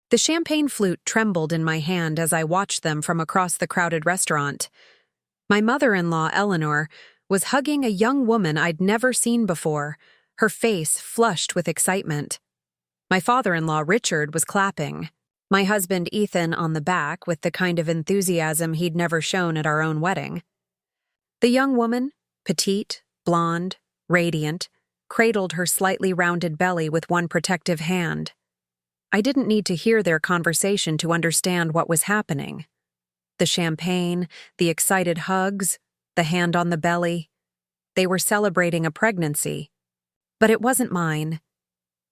The champagne flute trembled in my hand as I watched them from across the crowded restaurant. My mother-in-law, Eleanor, was hugging a young woman I'd never seen before, her face flushed with excitement. My father-in-law, Richard, was clapping. My husband, Ethan, on the back with the kind of enthusiasm he'd never shown at our own wedding. The young woman, petite, blonde, radiant, cradled her slightly rounded belly with one protective hand. I didn't need to hear their conversation to understand what was happening. The champagne, the excited hugs, the hand on the belly. They were celebrating a pregnancy. But it wasn't mine.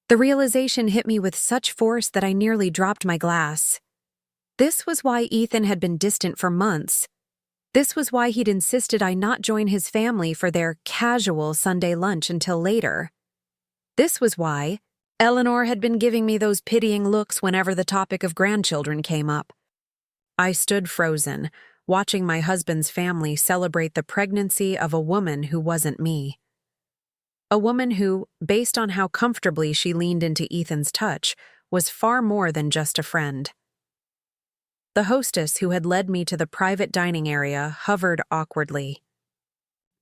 The realization hit me with such force that I nearly dropped my glass. This was why Ethan had been distant for months. This was why he'd insisted I not join his family for their casual Sunday lunch until later. This was why Eleanor had been giving me those pitying looks whenever the topic of grandchildren came up. I stood frozen, watching my husband's family celebrate the pregnancy of a woman who wasn't me. A woman who, based on how comfortably she leaned into Ethan's touch, was far more than just a friend. The hostess who had led me to the private dining area hovered awkwardly.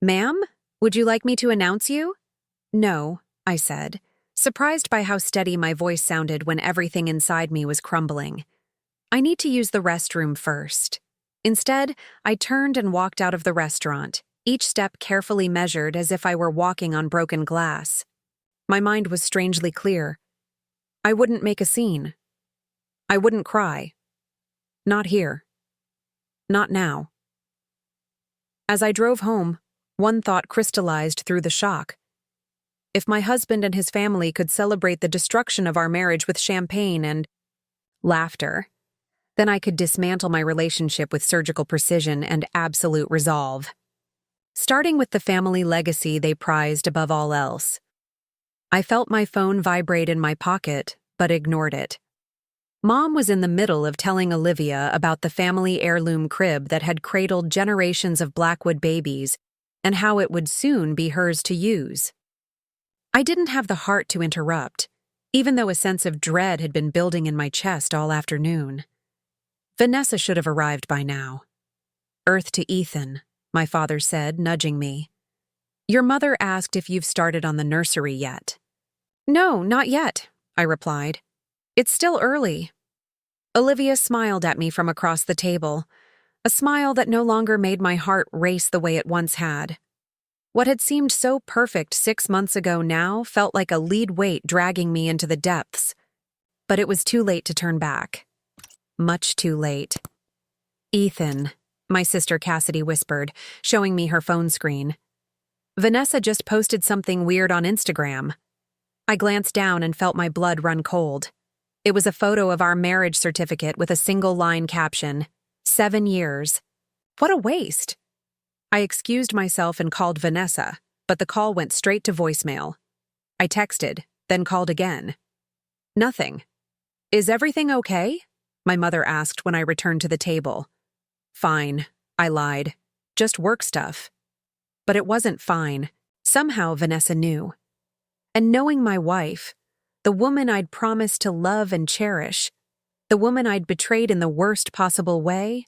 "Ma'am, would you like me to announce you?" "No," I said, surprised by how steady my voice sounded when everything inside me was crumbling. "I need to use the restroom first." Instead, I turned and walked out of the restaurant, each step carefully measured as if I were walking on broken glass. My mind was strangely clear. I wouldn't make a scene. I wouldn't cry. Not here. Not now. As I drove home, one thought crystallized through the shock. If my husband and his family could celebrate the destruction of our marriage with champagne and laughter, then I could dismantle my relationship with surgical precision and absolute resolve. Starting with the family legacy they prized above all else. I felt my phone vibrate in my pocket, but ignored it. Mom was in the middle of telling Olivia about the family heirloom crib that had cradled generations of Blackwood babies and how it would soon be hers to use. I didn't have the heart to interrupt, even though a sense of dread had been building in my chest all afternoon. Vanessa should have arrived by now. "Earth to Ethan," my father said, nudging me. "Your mother asked if you've started on the nursery yet." "No, not yet," I replied. "It's still early." Olivia smiled at me from across the table, a smile that no longer made my heart race the way it once had. What had seemed so perfect 6 months ago now felt like a lead weight dragging me into the depths. But it was too late to turn back. Much too late. "Ethan," my sister Cassidy whispered, showing me her phone screen. "Vanessa just posted something weird on Instagram." I glanced down and felt my blood run cold. It was a photo of our marriage certificate with a single-line caption, 7 years. What a waste! I excused myself and called Vanessa, but the call went straight to voicemail. I texted, then called again. Nothing. "Is everything okay?" my mother asked when I returned to the table. "Fine," I lied. "Just work stuff." But it wasn't fine. Somehow Vanessa knew. And knowing my wife, the woman I'd promised to love and cherish, the woman I'd betrayed in the worst possible way,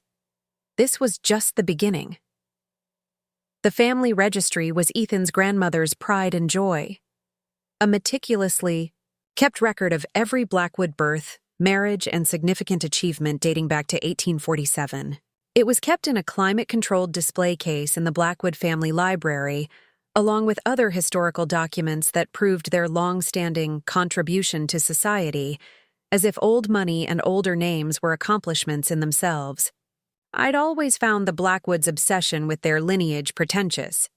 this was just the beginning. The family registry was Ethan's grandmother's pride and joy. A meticulously kept record of every Blackwood birth, marriage, and significant achievement dating back to 1847. It was kept in a climate-controlled display case in the Blackwood family library, along with other historical documents that proved their long-standing contribution to society, as if old money and older names were accomplishments in themselves. I'd always found the Blackwoods' obsession with their lineage pretentious,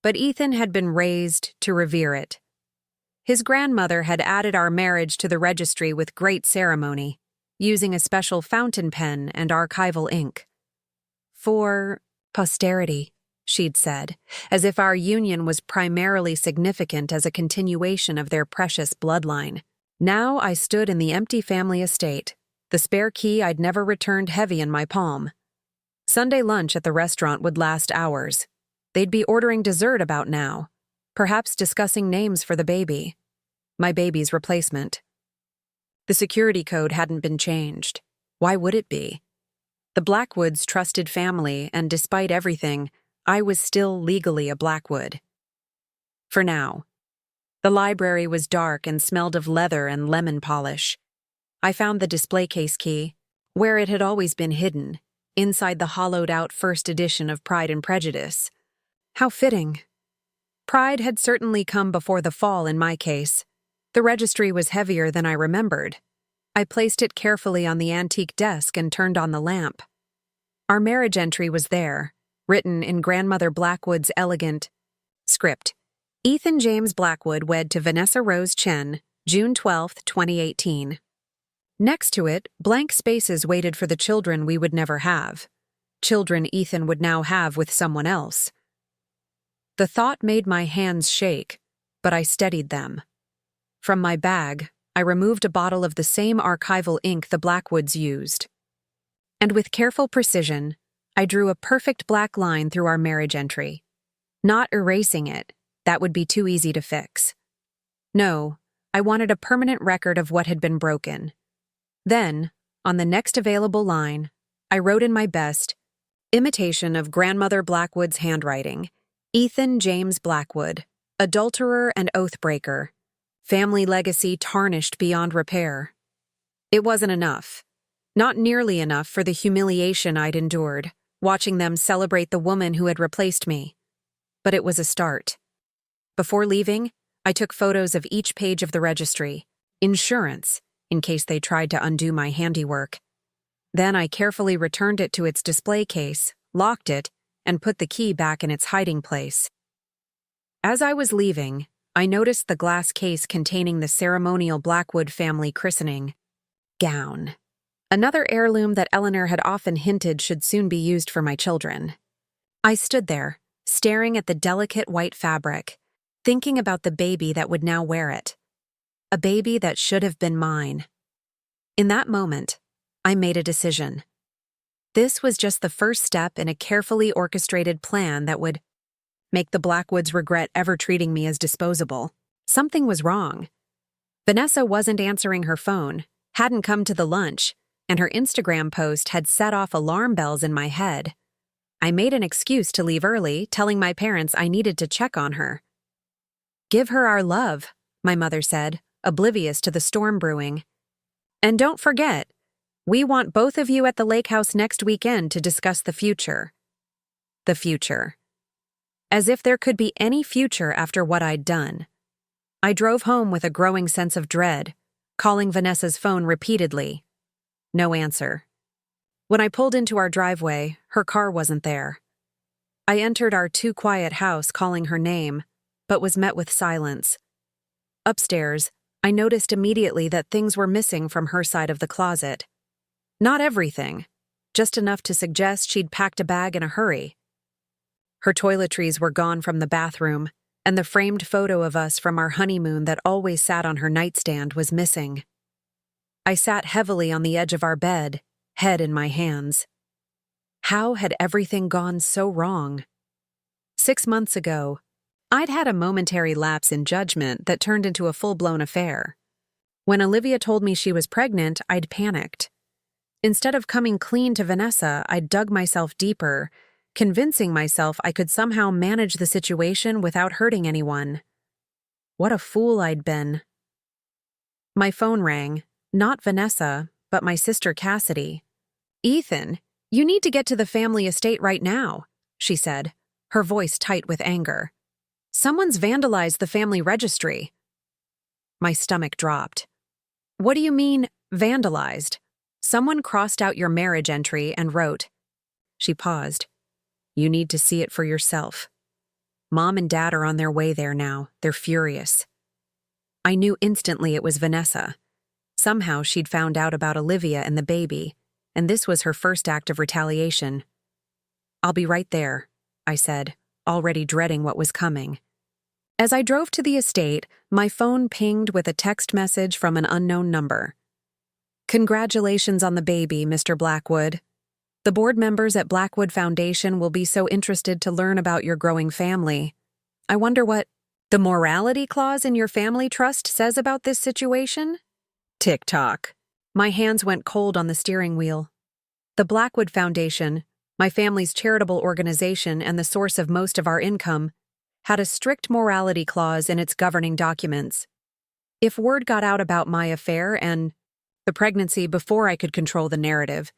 but Ethan had been raised to revere it. His grandmother had added our marriage to the registry with great ceremony, using a special fountain pen and archival ink. "For posterity," she'd said, as if our union was primarily significant as a continuation of their precious bloodline. Now I stood in the empty family estate, the spare key I'd never returned heavy in my palm. Sunday lunch at the restaurant would last hours. They'd be ordering dessert about now, perhaps discussing names for the baby. My baby's replacement. The security code hadn't been changed. Why would it be? The Blackwoods trusted family, and despite everything, I was still legally a Blackwood. For now. The library was dark and smelled of leather and lemon polish. I found the display case key, where it had always been hidden, inside the hollowed-out first edition of Pride and Prejudice. How fitting. Pride had certainly come before the fall in my case. The registry was heavier than I remembered. I placed it carefully on the antique desk and turned on the lamp. Our marriage entry was there, written in Grandmother Blackwood's elegant script. Ethan James Blackwood wed to Vanessa Rose Chen, June 12, 2018. Next to it, blank spaces waited for the children we would never have. Children Ethan would now have with someone else. The thought made my hands shake, but I steadied them. From my bag, I removed a bottle of the same archival ink the Blackwoods used. And with careful precision, I drew a perfect black line through our marriage entry. Not erasing it, that would be too easy to fix. No, I wanted a permanent record of what had been broken. Then, on the next available line, I wrote in my best, imitation of Grandmother Blackwood's handwriting, Ethan James Blackwood, adulterer and oathbreaker. Family legacy tarnished beyond repair. It wasn't enough. Not nearly enough for the humiliation I'd endured, watching them celebrate the woman who had replaced me. But it was a start. Before leaving, I took photos of each page of the registry, insurance, in case they tried to undo my handiwork. Then I carefully returned it to its display case, locked it, and put the key back in its hiding place. As I was leaving, I noticed the glass case containing the ceremonial Blackwood family christening gown, another heirloom that Eleanor had often hinted should soon be used for my children. I stood there, staring at the delicate white fabric, thinking about the baby that would now wear it. A baby that should have been mine. In that moment, I made a decision. This was just the first step in a carefully orchestrated plan that would make the Blackwoods regret ever treating me as disposable. Something was wrong. Vanessa wasn't answering her phone, hadn't come to the lunch, and her Instagram post had set off alarm bells in my head. I made an excuse to leave early, telling my parents I needed to check on her. "Give her our love," my mother said, oblivious to the storm brewing. "And don't forget, we want both of you at the lake house next weekend to discuss the future." The future. As if there could be any future after what I'd done. I drove home with a growing sense of dread, calling Vanessa's phone repeatedly. No answer. When I pulled into our driveway, her car wasn't there. I entered our too-quiet house calling her name, but was met with silence. Upstairs, I noticed immediately that things were missing from her side of the closet. Not everything, just enough to suggest she'd packed a bag in a hurry. Her toiletries were gone from the bathroom, and the framed photo of us from our honeymoon that always sat on her nightstand was missing. I sat heavily on the edge of our bed, head in my hands. How had everything gone so wrong? 6 months ago, I'd had a momentary lapse in judgment that turned into a full-blown affair. When Olivia told me she was pregnant, I'd panicked. Instead of coming clean to Vanessa, I'd dug myself deeper, convincing myself I could somehow manage the situation without hurting anyone. What a fool I'd been. My phone rang, not Vanessa, but my sister Cassidy. "Ethan, you need to get to the family estate right now," she said, her voice tight with anger. "Someone's vandalized the family registry." My stomach dropped. "What do you mean, vandalized?" "Someone crossed out your marriage entry and wrote." She paused. "You need to see it for yourself. Mom and Dad are on their way there now. They're furious." I knew instantly it was Vanessa. Somehow she'd found out about Olivia and the baby, and this was her first act of retaliation. "I'll be right there," I said, already dreading what was coming. As I drove to the estate, my phone pinged with a text message from an unknown number. "Congratulations on the baby, Mr. Blackwood. The board members at Blackwood Foundation will be so interested to learn about your growing family. I wonder what the morality clause in your family trust says about this situation?" Tick-tock. My hands went cold on the steering wheel. The Blackwood Foundation, my family's charitable organization and the source of most of our income, had a strict morality clause in its governing documents. If word got out about my affair and the pregnancy before I could control the narrative,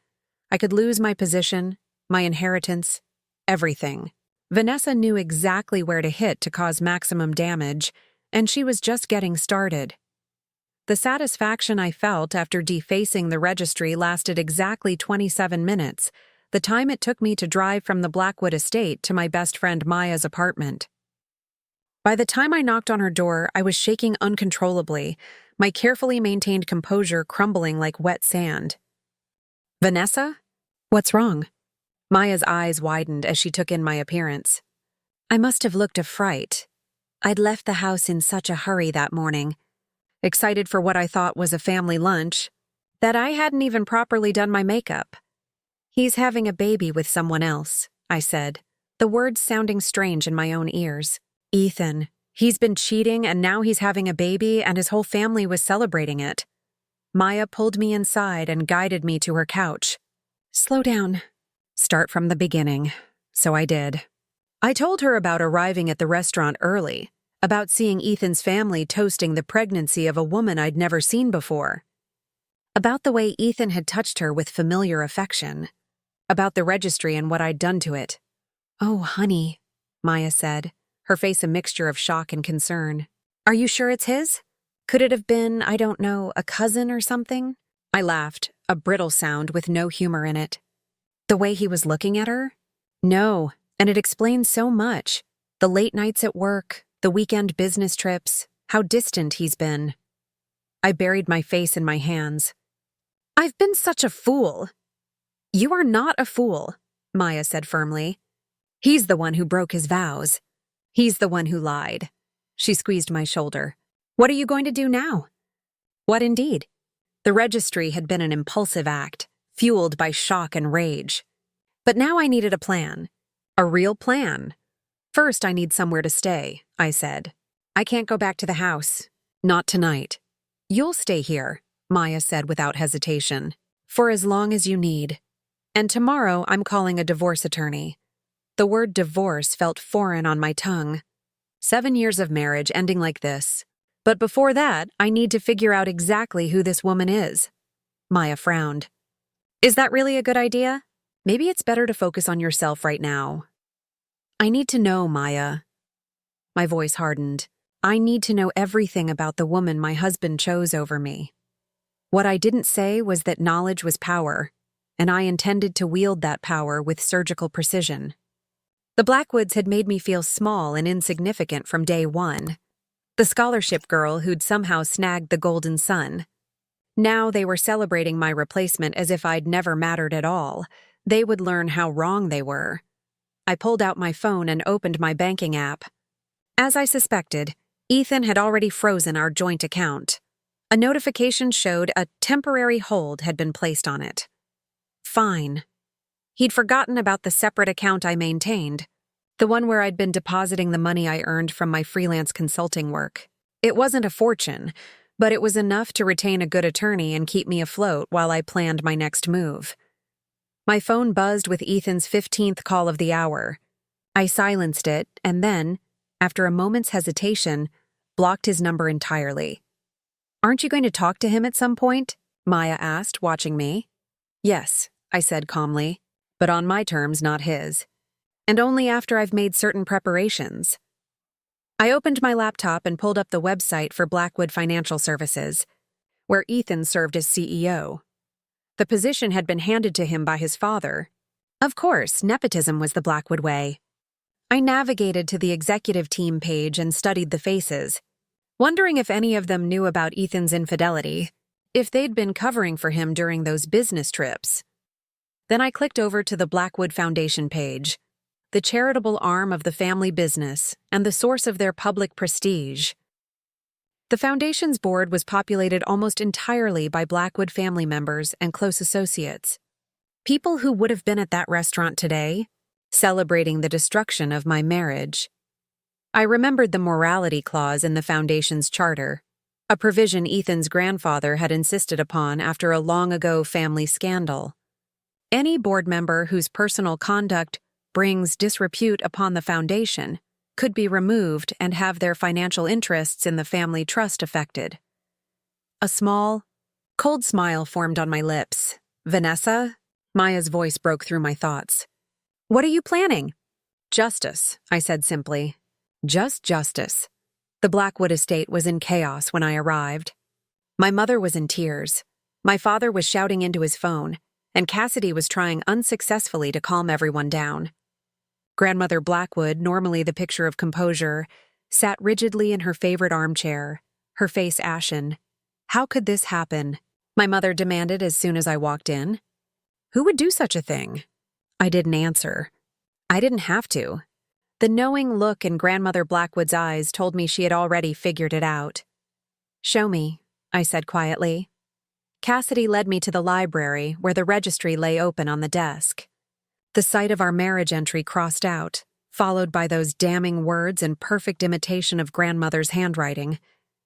I could lose my position, my inheritance, everything. Vanessa knew exactly where to hit to cause maximum damage, and she was just getting started. The satisfaction I felt after defacing the registry lasted exactly 27 minutes, the time it took me to drive from the Blackwood estate to my best friend Maya's apartment. By the time I knocked on her door, I was shaking uncontrollably, my carefully maintained composure crumbling like wet sand. "Vanessa? What's wrong?" Maya's eyes widened as she took in my appearance. I must have looked a fright. I'd left the house in such a hurry that morning, excited for what I thought was a family lunch, that I hadn't even properly done my makeup. "He's having a baby with someone else," I said, the words sounding strange in my own ears. "Ethan. He's been cheating and now he's having a baby and his whole family was celebrating it." Maya pulled me inside and guided me to her couch. "Slow down. Start from the beginning." So I did. I told her about arriving at the restaurant early, about seeing Ethan's family toasting the pregnancy of a woman I'd never seen before, about the way Ethan had touched her with familiar affection, about the registry and what I'd done to it. "Oh, honey," Maya said, her face a mixture of shock and concern. "Are you sure it's his? Could it have been, I don't know, a cousin or something?" I laughed, a brittle sound with no humor in it. "The way he was looking at her? No, and it explains so much. The late nights at work, the weekend business trips, how distant he's been." I buried my face in my hands. "I've been such a fool." "You are not a fool," Maya said firmly. "He's the one who broke his vows. He's the one who lied." She squeezed my shoulder. "What are you going to do now?" What indeed? The registry had been an impulsive act, fueled by shock and rage. But now I needed a plan. A real plan. "First, I need somewhere to stay," I said. "I can't go back to the house. Not tonight." "You'll stay here," Maya said without hesitation, "for as long as you need. And tomorrow I'm calling a divorce attorney." The word divorce felt foreign on my tongue. 7 years of marriage ending like this. But before that, I need to figure out exactly who this woman is. Maya frowned. "Is that really a good idea? Maybe it's better to focus on yourself right now." "I need to know, Maya." My voice hardened. "I need to know everything about the woman my husband chose over me." What I didn't say was that knowledge was power, and I intended to wield that power with surgical precision. The Blackwoods had made me feel small and insignificant from day one. The scholarship girl who'd somehow snagged the golden sun. Now they were celebrating my replacement as if I'd never mattered at all. They would learn how wrong they were. I pulled out my phone and opened my banking app. As I suspected, Ethan had already frozen our joint account. A notification showed a temporary hold had been placed on it. Fine. He'd forgotten about the separate account I maintained, the one where I'd been depositing the money I earned from my freelance consulting work. It wasn't a fortune, but it was enough to retain a good attorney and keep me afloat while I planned my next move. My phone buzzed with Ethan's 15th call of the hour. I silenced it and then, after a moment's hesitation, blocked his number entirely. "Aren't you going to talk to him at some point?" Maya asked, watching me. "Yes," I said calmly, "but on my terms, not his. And only after I've made certain preparations." I opened my laptop and pulled up the website for Blackwood Financial Services, where Ethan served as CEO. The position had been handed to him by his father. Of course, nepotism was the Blackwood way. I navigated to the executive team page and studied the faces, wondering if any of them knew about Ethan's infidelity, if they'd been covering for him during those business trips. Then I clicked over to the Blackwood Foundation page, the charitable arm of the family business and the source of their public prestige. The foundation's board was populated almost entirely by Blackwood family members and close associates. People who would have been at that restaurant today, celebrating the destruction of my marriage. I remembered the morality clause in the foundation's charter. a provision Ethan's grandfather had insisted upon after a long-ago family scandal. Any board member whose personal conduct brings disrepute upon the foundation could be removed and have their financial interests in the family trust affected. A small, cold smile formed on my lips. "Vanessa?" Maya's voice broke through my thoughts. "What are you planning?" "Justice," I said simply. "Just justice." The Blackwood estate was in chaos when I arrived. My mother was in tears. My father was shouting into his phone, and Cassidy was trying unsuccessfully to calm everyone down. Grandmother Blackwood, normally the picture of composure, sat rigidly in her favorite armchair, her face ashen. How could this happen? My mother demanded as soon as I walked in. Who would do such a thing? I didn't answer. I didn't have to. The knowing look in Grandmother Blackwood's eyes told me she had already figured it out. "Show me," I said quietly. Cassidy led me to the library where the registry lay open on the desk. The sight of our marriage entry crossed out, followed by those damning words in perfect imitation of Grandmother's handwriting,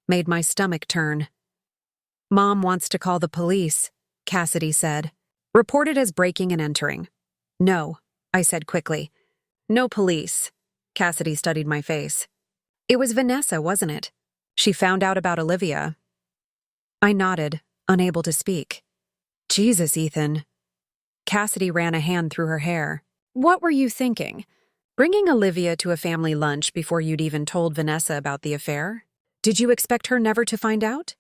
made my stomach turn. "Mom wants to call the police," Cassidy said. "Report it as breaking and entering." "No," I said quickly. "No police." Cassidy studied my face. "It was Vanessa, wasn't it? She found out about Olivia." I nodded, unable to speak. "Jesus, Ethan." Cassidy ran a hand through her hair. "What were you thinking? Bringing Olivia to a family lunch before you'd even told Vanessa about the affair? Did you expect her never to find out?"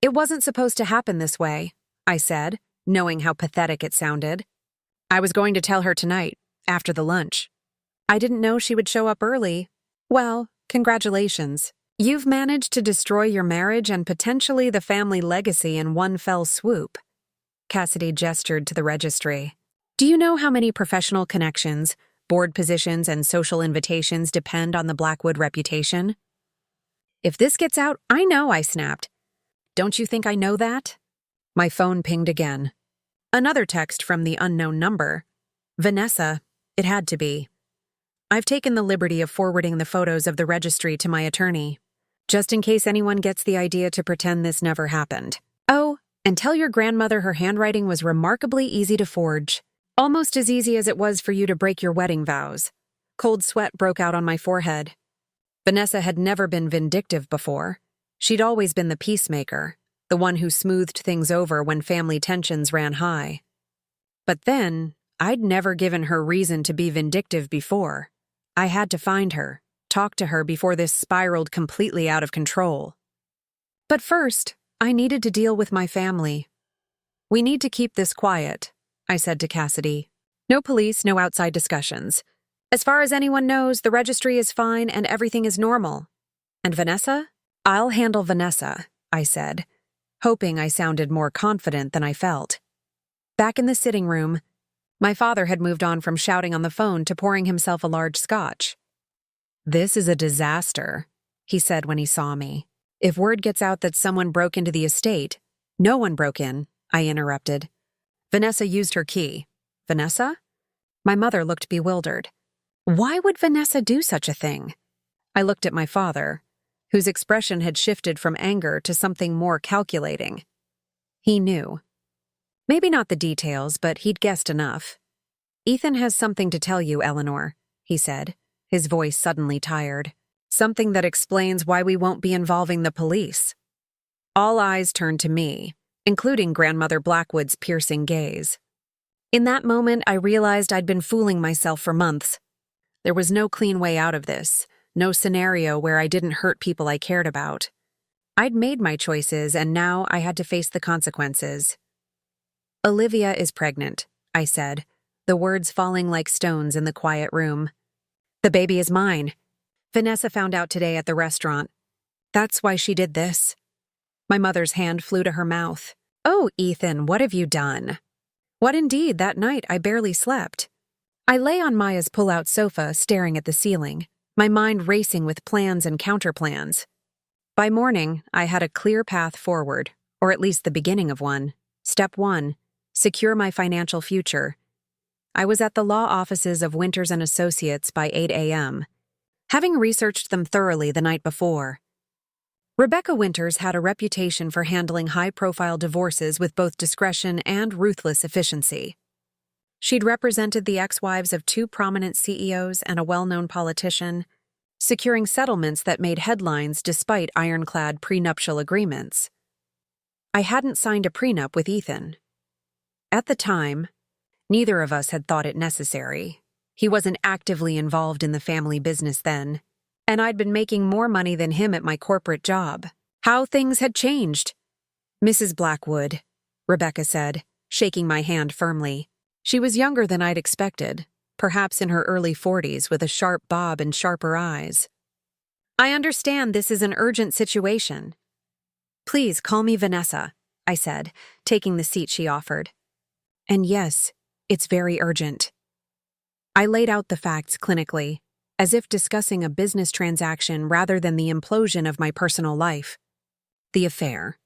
"It wasn't supposed to happen this way," I said, knowing how pathetic it sounded. "I was going to tell her tonight, after the lunch. I didn't know she would show up early." "Well, congratulations. You've managed to destroy your marriage and potentially the family legacy in one fell swoop." Cassidy gestured to the registry. "Do you know how many professional connections, board positions, and social invitations depend on the Blackwood reputation?" "If this gets out, I know," I snapped. "Don't you think I know that?" My phone pinged again. Another text from the unknown number. "Vanessa, it had to be. I've taken the liberty of forwarding the photos of the registry to my attorney, just in case anyone gets the idea to pretend this never happened. Oh, and tell your grandmother her handwriting was remarkably easy to forge. Almost as easy as it was for you to break your wedding vows." Cold sweat broke out on my forehead. Vanessa had never been vindictive before. She'd always been the peacemaker, the one who smoothed things over when family tensions ran high. But then, I'd never given her reason to be vindictive before. I had to find her, talk to her before this spiraled completely out of control. But first, I needed to deal with my family. "We need to keep this quiet," I said to Cassidy. "No police, no outside discussions. As far as anyone knows, the registry is fine and everything is normal. And Vanessa? I'll handle Vanessa," I said, hoping I sounded more confident than I felt. Back in the sitting room, my father had moved on from shouting on the phone to pouring himself a large scotch. "This is a disaster," he said when he saw me. "If word gets out that someone broke into the estate—" "No one broke in," I interrupted. "Vanessa used her key." "Vanessa?" My mother looked bewildered. Why would Vanessa do such a thing? I looked at my father, whose expression had shifted from anger to something more calculating. He knew. Maybe not the details, but he'd guessed enough. "Ethan has something to tell you, Eleanor," he said, his voice suddenly tired. "Something that explains why we won't be involving the police." All eyes turned to me, including Grandmother Blackwood's piercing gaze. In that moment, I realized I'd been fooling myself for months. There was no clean way out of this, no scenario where I didn't hurt people I cared about. I'd made my choices, and now I had to face the consequences. "Olivia is pregnant," I said, the words falling like stones in the quiet room. "The baby is mine. Vanessa found out today at the restaurant. That's why she did this." My mother's hand flew to her mouth. "Oh, Ethan, what have you done?" What indeed, that night I barely slept. I lay on Maya's pull-out sofa, staring at the ceiling, my mind racing with plans and counterplans. By morning, I had a clear path forward, or at least the beginning of one. Step 1, secure my financial future. I was at the law offices of Winters & Associates by 8 a.m., having researched them thoroughly the night before. Rebecca Winters had a reputation for handling high-profile divorces with both discretion and ruthless efficiency. She'd represented the ex-wives of two prominent CEOs and a well-known politician, securing settlements that made headlines despite ironclad prenuptial agreements. I hadn't signed a prenup with Ethan. At the time, neither of us had thought it necessary. He wasn't actively involved in the family business then, and I'd been making more money than him at my corporate job. How things had changed. "Mrs. Blackwood," Rebecca said, shaking my hand firmly. She was younger than I'd expected, perhaps in her early 40s with a sharp bob and sharper eyes. "I understand this is an urgent situation." "Please call me Vanessa," I said, taking the seat she offered. "And yes, it's very urgent." I laid out the facts clinically, as if discussing a business transaction rather than the implosion of my personal life. The affair.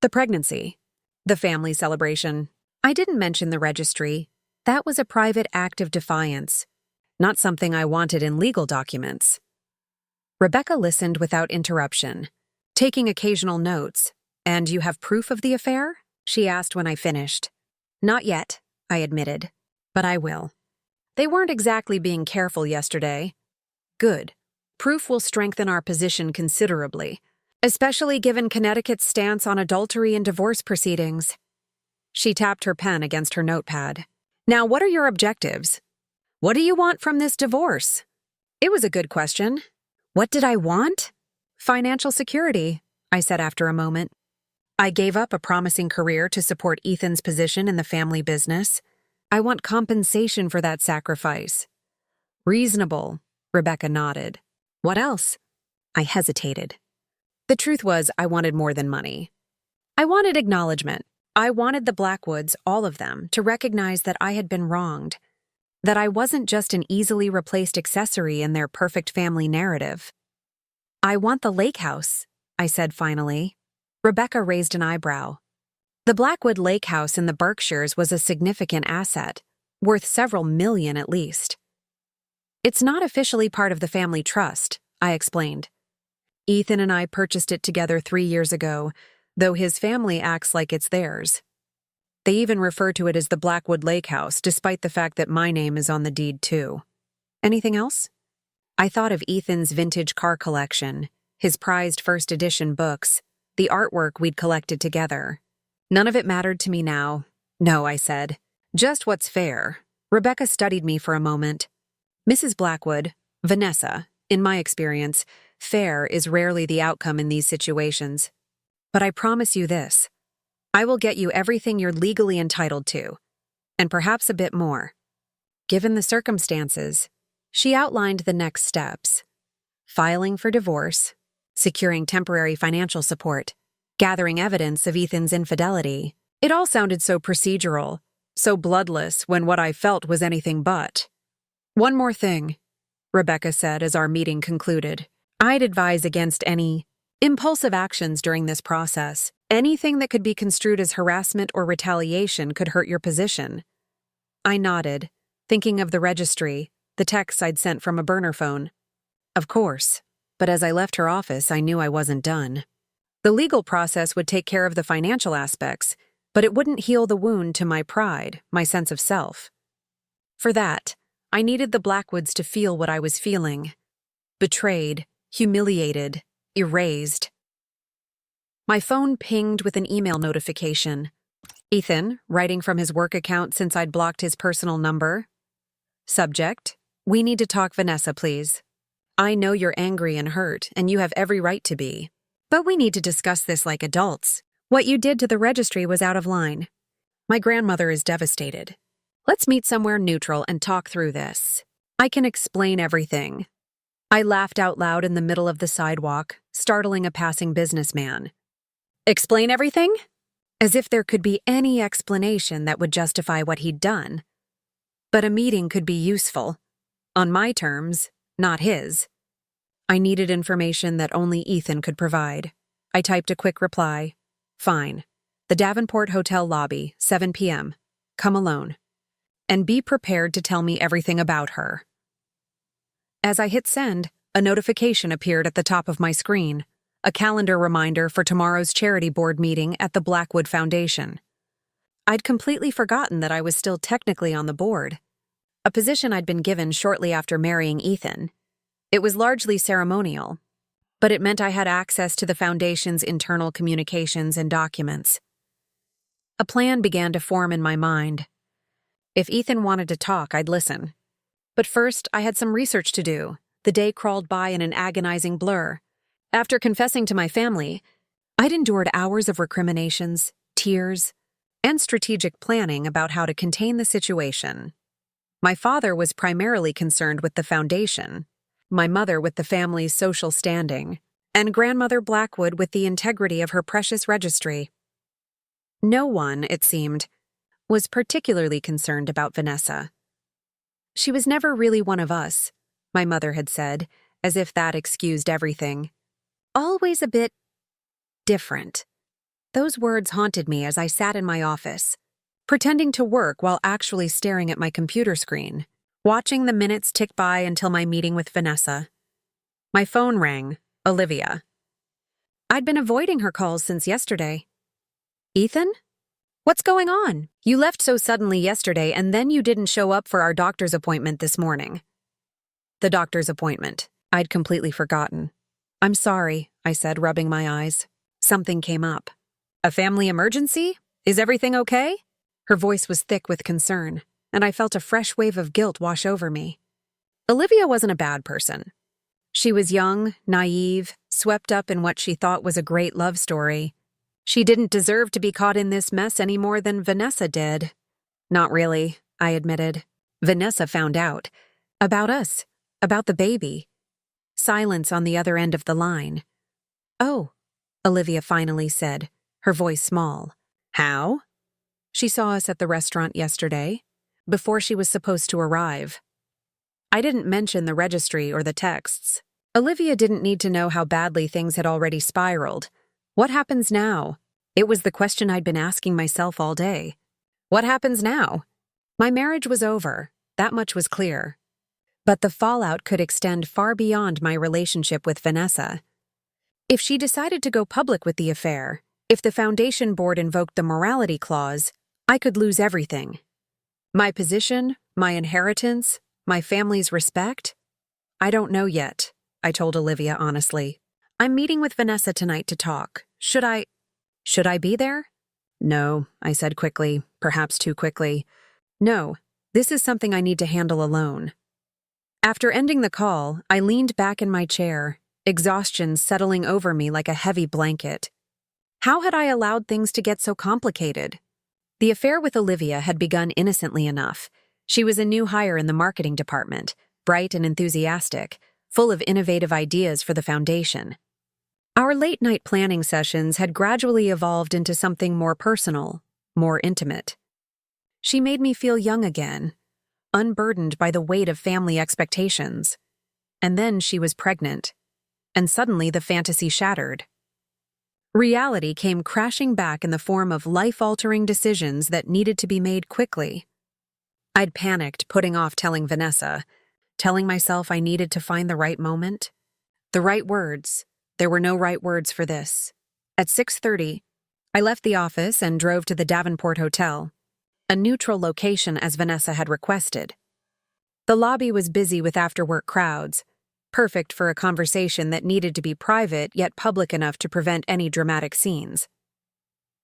The pregnancy. The family celebration. I didn't mention the registry. That was a private act of defiance, not something I wanted in legal documents. Rebecca listened without interruption, taking occasional notes. "And you have proof of the affair?" she asked when I finished. "Not yet," I admitted, "but I will. They weren't exactly being careful yesterday." "Good. Proof will strengthen our position considerably, especially given Connecticut's stance on adultery and divorce proceedings." She tapped her pen against her notepad. "Now, what are your objectives? What do you want from this divorce?" It was a good question. What did I want? "Financial security," I said after a moment. "I gave up a promising career to support Ethan's position in the family business. I want compensation for that sacrifice." "Reasonable," Rebecca nodded. "What else?" I hesitated. The truth was, I wanted more than money. I wanted acknowledgement. I wanted the Blackwoods, all of them, to recognize that I had been wronged, that I wasn't just an easily replaced accessory in their perfect family narrative. "I want the lake house," I said finally. Rebecca raised an eyebrow. The Blackwood lake house in the Berkshires was a significant asset, worth several million at least. "It's not officially part of the family trust," I explained. "Ethan and I purchased it together 3 years ago, though his family acts like it's theirs. They even refer to it as the Blackwood Lake House, despite the fact that my name is on the deed too." "Anything else?" I thought of Ethan's vintage car collection, his prized first edition books, the artwork we'd collected together. None of it mattered to me now. "No," I said. "Just what's fair." Rebecca studied me for a moment. "Mrs. Blackwood, Vanessa, in my experience, fair is rarely the outcome in these situations. But I promise you this. I will get you everything you're legally entitled to, and perhaps a bit more. Given the circumstances," she outlined the next steps: filing for divorce, securing temporary financial support, gathering evidence of Ethan's infidelity. It all sounded so procedural, so bloodless when what I felt was anything but. "One more thing," Rebecca said as our meeting concluded. "I'd advise against any impulsive actions during this process. Anything that could be construed as harassment or retaliation could hurt your position." I nodded, thinking of the registry, the texts I'd sent from a burner phone. Of course, but as I left her office, I knew I wasn't done. The legal process would take care of the financial aspects, but it wouldn't heal the wound to my pride, my sense of self. For that, I needed the Blackwoods to feel what I was feeling. Betrayed, humiliated, erased. My phone pinged with an email notification. Ethan, writing from his work account since I'd blocked his personal number. Subject: "We need to talk, Vanessa, please. I know you're angry and hurt, and you have every right to be. But we need to discuss this like adults. What you did to the registry was out of line. My grandmother is devastated. Let's meet somewhere neutral and talk through this. I can explain everything." I laughed out loud in the middle of the sidewalk, startling a passing businessman. "Explain everything?" As if there could be any explanation that would justify what he'd done. But a meeting could be useful. On my terms, not his. I needed information that only Ethan could provide. I typed a quick reply. "Fine. The Davenport Hotel lobby, 7 p.m. Come alone. And be prepared to tell me everything about her." As I hit send, a notification appeared at the top of my screen. a calendar reminder for tomorrow's charity board meeting at the Blackwood Foundation. I'd completely forgotten that I was still technically on the board, a position I'd been given shortly after marrying Ethan. It was largely ceremonial, but it meant I had access to the Foundation's internal communications and documents. A plan began to form in my mind. If Ethan wanted to talk, I'd listen. But first, I had some research to do. The day crawled by in an agonizing blur. After confessing to my family, I'd endured hours of recriminations, tears, and strategic planning about how to contain the situation. My father was primarily concerned with the Foundation, my mother with the family's social standing, and Grandmother Blackwood with the integrity of her precious registry. No one, it seemed, was particularly concerned about Vanessa. She was never really one of us, my mother had said, as if that excused everything. Always a bit different. Those words haunted me as I sat in my office, pretending to work while actually staring at my computer screen, watching the minutes tick by until my meeting with Vanessa. My phone rang. Olivia. I'd been avoiding her calls since yesterday. Ethan? What's going on? You left so suddenly yesterday and then you didn't show up for our doctor's appointment this morning. The doctor's appointment. I'd completely forgotten. I'm sorry, I said, rubbing my eyes. Something came up. A family emergency? Is everything okay? Her voice was thick with concern, and I felt a fresh wave of guilt wash over me. Olivia wasn't a bad person. She was young, naive, swept up in what she thought was a great love story. She didn't deserve to be caught in this mess any more than Vanessa did. Not really, I admitted. Vanessa found out. About us. About the baby. Silence on the other end of the line. Oh, Olivia finally said, her voice small. How? She saw us at the restaurant yesterday, before she was supposed to arrive. I didn't mention the registry or the texts. Olivia didn't need to know how badly things had already spiraled. What happens now? It was the question I'd been asking myself all day. What happens now? My marriage was over, that much was clear. But the fallout could extend far beyond my relationship with Vanessa. If she decided to go public with the affair, if the Foundation board invoked the morality clause, I could lose everything. My position, my inheritance, my family's respect? I don't know yet, I told Olivia honestly. I'm meeting with Vanessa tonight to talk. Should I be there? No, I said quickly, perhaps too quickly. No, this is something I need to handle alone. After ending the call, I leaned back in my chair, exhaustion settling over me like a heavy blanket. How had I allowed things to get so complicated? The affair with Olivia had begun innocently enough. She was a new hire in the marketing department, bright and enthusiastic, full of innovative ideas for the Foundation. Our late-night planning sessions had gradually evolved into something more personal, more intimate. She made me feel young again, unburdened by the weight of family expectations. And then she was pregnant, and suddenly the fantasy shattered. Reality came crashing back in the form of life-altering decisions that needed to be made quickly. I'd panicked, putting off telling Vanessa, telling myself I needed to find the right moment. The right words. There were no right words for this. At 6:30, I left the office and drove to the Davenport Hotel, a neutral location as Vanessa had requested. The lobby was busy with after-work crowds, perfect for a conversation that needed to be private yet public enough to prevent any dramatic scenes.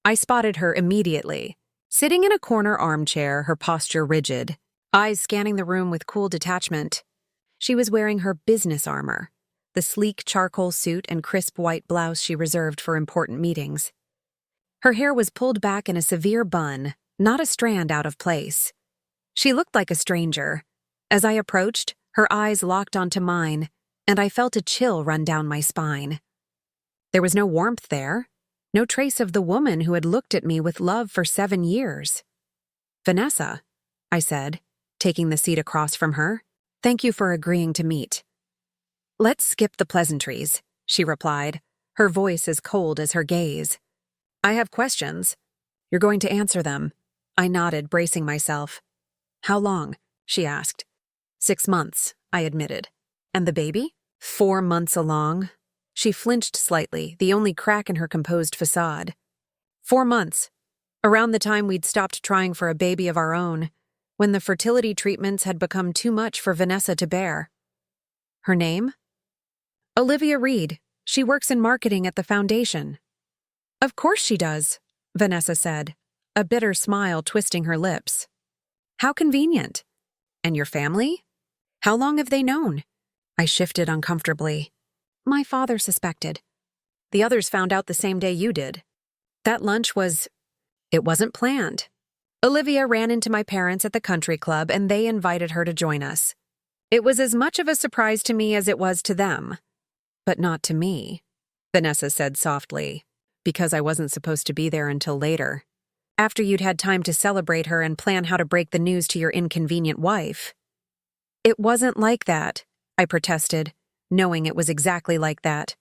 I spotted her immediately, sitting in a corner armchair, her posture rigid, eyes scanning the room with cool detachment. She was wearing her business armor, the sleek charcoal suit and crisp white blouse she reserved for important meetings. Her hair was pulled back in a severe bun, not a strand out of place. She looked like a stranger. As I approached, her eyes locked onto mine, and I felt a chill run down my spine. There was no warmth there, no trace of the woman who had looked at me with love for 7 years. Vanessa, I said, taking the seat across from her. Thank you for agreeing to meet. Let's skip the pleasantries, she replied, her voice as cold as her gaze. I have questions. You're going to answer them. I nodded, bracing myself. How long? She asked. 6 months, I admitted. And the baby? 4 months along. She flinched slightly, the only crack in her composed facade. 4 months. Around the time we'd stopped trying for a baby of our own, when the fertility treatments had become too much for Vanessa to bear. Her name? Olivia Reed. She works in marketing at the foundation. Of course she does, Vanessa said, a bitter smile twisting her lips. How convenient. And your family? How long have they known? I shifted uncomfortably. My father suspected. The others found out the same day you did. That lunch was... It wasn't planned. Olivia ran into my parents at the country club and they invited her to join us. It was as much of a surprise to me as it was to them. But not to me, Vanessa said softly, because I wasn't supposed to be there until later. After you'd had time to celebrate her and plan how to break the news to your inconvenient wife. It wasn't like that, I protested, knowing it was exactly like that.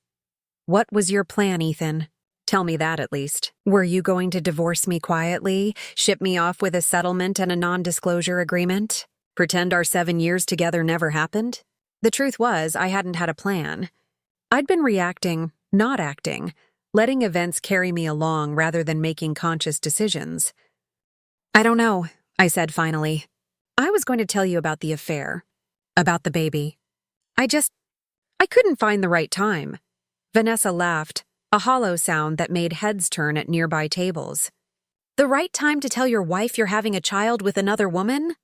What was your plan, Ethan? Tell me that at least. Were you going to divorce me quietly, ship me off with a settlement and a non-disclosure agreement? Pretend our 7 years together never happened? The truth was, I hadn't had a plan. I'd been reacting, not acting, letting events carry me along rather than making conscious decisions. I don't know, I said finally. I was going to tell you about the affair, about the baby. I couldn't find the right time. Vanessa laughed, a hollow sound that made heads turn at nearby tables. The right time to tell your wife you're having a child with another woman?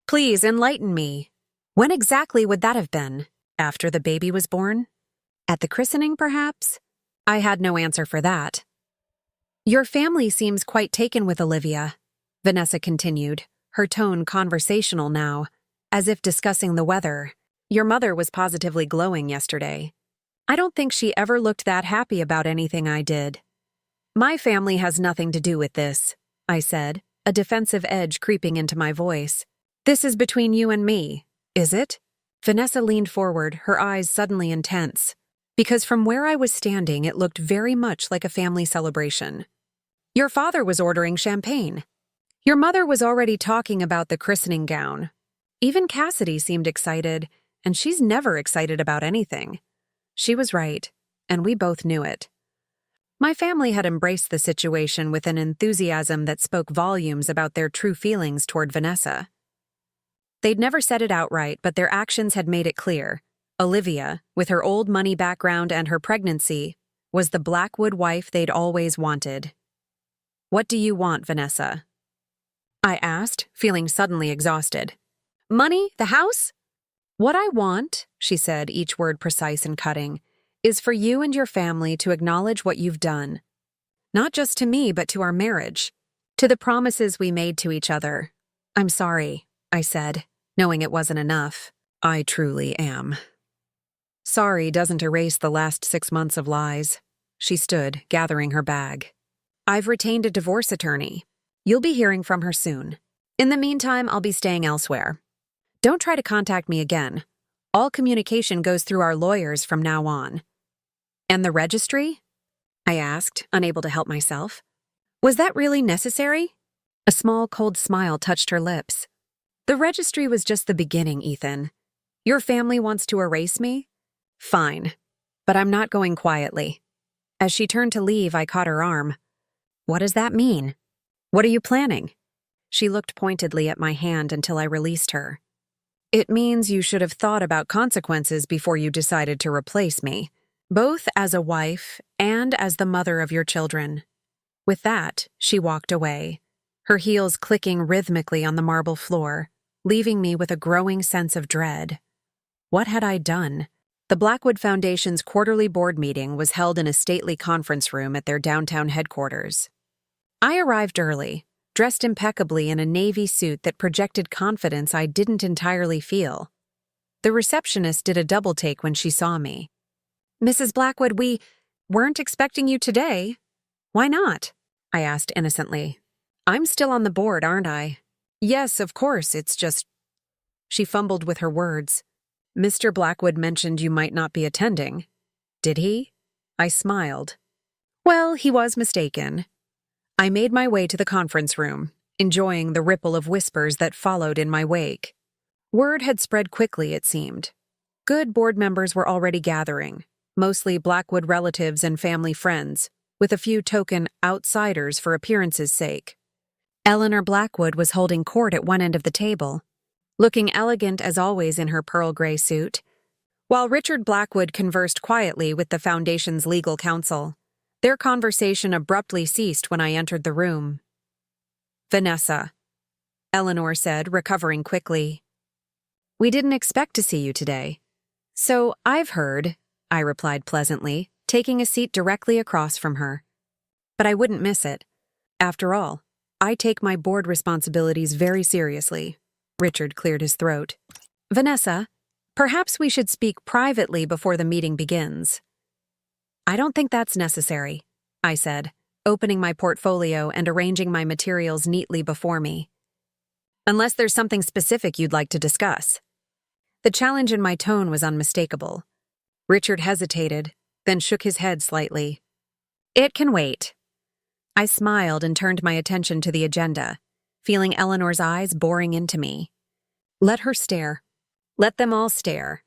Please enlighten me. When exactly would that have been? After the baby was born? At the christening, perhaps? I had no answer for that. Your family seems quite taken with Olivia, Vanessa continued, her tone conversational now, as if discussing the weather. Your mother was positively glowing yesterday. I don't think she ever looked that happy about anything I did. My family has nothing to do with this, I said, a defensive edge creeping into my voice. This is between you and me, is it? Vanessa leaned forward, her eyes suddenly intense. Because from where I was standing, it looked very much like a family celebration. Your father was ordering champagne. Your mother was already talking about the christening gown. Even Cassidy seemed excited, and she's never excited about anything. She was right, and we both knew it. My family had embraced the situation with an enthusiasm that spoke volumes about their true feelings toward Vanessa. They'd never said it outright, but their actions had made it clear. Olivia, with her old money background and her pregnancy, was the Blackwood wife they'd always wanted. What do you want, Vanessa? I asked, feeling suddenly exhausted. Money? The house? What I want, she said, each word precise and cutting, is for you and your family to acknowledge what you've done. Not just to me, but to our marriage, to the promises we made to each other. I'm sorry, I said, knowing it wasn't enough. I truly am. Sorry doesn't erase the last 6 months of lies. She stood, gathering her bag. I've retained a divorce attorney. You'll be hearing from her soon. In the meantime, I'll be staying elsewhere. Don't try to contact me again. All communication goes through our lawyers from now on. And the registry? I asked, unable to help myself. Was that really necessary? A small, cold smile touched her lips. The registry was just the beginning, Ethan. Your family wants to erase me? Fine, but I'm not going quietly. As she turned to leave, I caught her arm. What does that mean? What are you planning? She looked pointedly at my hand until I released her. It means you should have thought about consequences before you decided to replace me, both as a wife and as the mother of your children. With that, she walked away, her heels clicking rhythmically on the marble floor, leaving me with a growing sense of dread. What had I done? The Blackwood Foundation's quarterly board meeting was held in a stately conference room at their downtown headquarters. I arrived early, dressed impeccably in a navy suit that projected confidence I didn't entirely feel. The receptionist did a double take when she saw me. Mrs. Blackwood, we weren't expecting you today. Why not? I asked innocently. I'm still on the board, aren't I? Yes, of course, it's just... She fumbled with her words. Mr. Blackwood mentioned you might not be attending. Did he? I smiled. Well, he was mistaken. I made my way to the conference room, enjoying the ripple of whispers that followed in my wake. Word had spread quickly, it seemed. Good board members were already gathering. mostly Blackwood relatives and family friends, with a few token outsiders for appearance's sake. Eleanor Blackwood was holding court at one end of the table, looking elegant as always in her pearl gray suit, while Richard Blackwood conversed quietly with the Foundation's legal counsel. Their conversation abruptly ceased when I entered the room. "Vanessa," Eleanor said, recovering quickly. "We didn't expect to see you today." "So I've heard," I replied pleasantly, taking a seat directly across from her. "But I wouldn't miss it. After all, I take my board responsibilities very seriously." Richard cleared his throat. "Vanessa, perhaps we should speak privately before the meeting begins." "I don't think that's necessary," I said, opening my portfolio and arranging my materials neatly before me. "Unless there's something specific you'd like to discuss." The challenge in my tone was unmistakable. Richard hesitated, then shook his head slightly. "It can wait." I smiled and turned my attention to the agenda, feeling Eleanor's eyes boring into me. Let her stare. Let them all stare.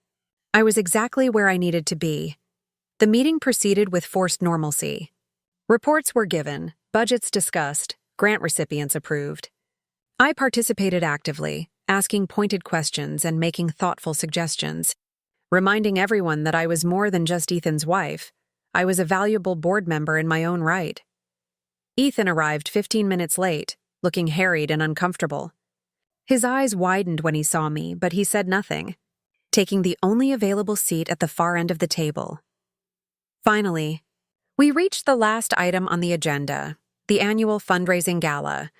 I was exactly where I needed to be. The meeting proceeded with forced normalcy. Reports were given, budgets discussed, grant recipients approved. I participated actively, asking pointed questions and making thoughtful suggestions, reminding everyone that I was more than just Ethan's wife. I was a valuable board member in my own right. Ethan arrived 15 minutes late, looking harried and uncomfortable. His eyes widened when he saw me, but he said nothing, taking the only available seat at the far end of the table. Finally, we reached the last item on the agenda, the annual fundraising gala,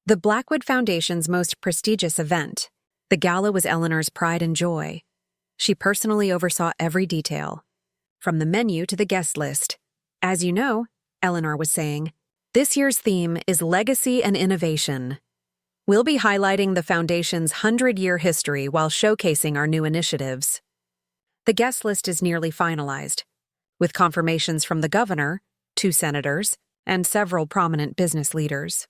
the Blackwood Foundation's most prestigious event. The gala was Eleanor's pride and joy. She personally oversaw every detail, from the menu to the guest list. "As you know," Eleanor was saying, "this year's theme is Legacy and Innovation. We'll be highlighting the Foundation's 100-year history while showcasing our new initiatives." The guest list is nearly finalized, with confirmations from the governor, 2 senators, and several prominent business leaders.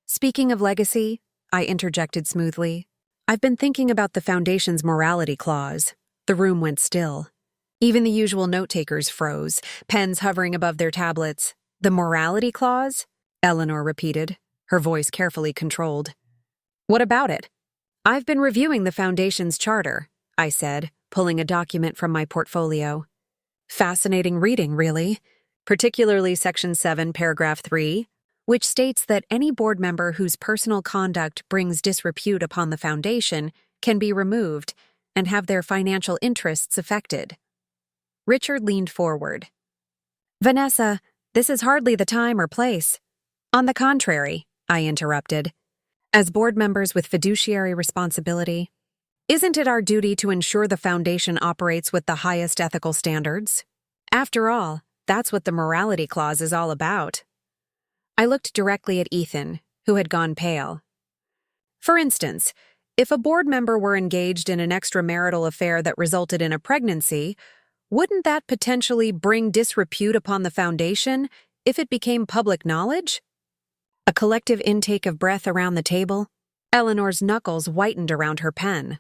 "Speaking of legacy," I interjected smoothly, "I've been thinking about the Foundation's morality clause." The room went still. Even the usual note-takers froze, pens hovering above their tablets. "The morality clause?" Eleanor repeated, her voice carefully controlled. "What about it?" "I've been reviewing the Foundation's charter," I said, pulling a document from my portfolio. "Fascinating reading, really, particularly Section 7, Paragraph 3, which states that any board member whose personal conduct brings disrepute upon the Foundation can be removed and have their financial interests affected." Richard leaned forward. "Vanessa, this is hardly the time or place." "On the contrary," I interrupted, "as board members with fiduciary responsibility, isn't it our duty to ensure the Foundation operates with the highest ethical standards? After all, that's what the morality clause is all about." I looked directly at Ethan, who had gone pale. "For instance, if a board member were engaged in an extramarital affair that resulted in a pregnancy, wouldn't that potentially bring disrepute upon the Foundation if it became public knowledge?" A collective intake of breath around the table. Eleanor's knuckles whitened around her pen.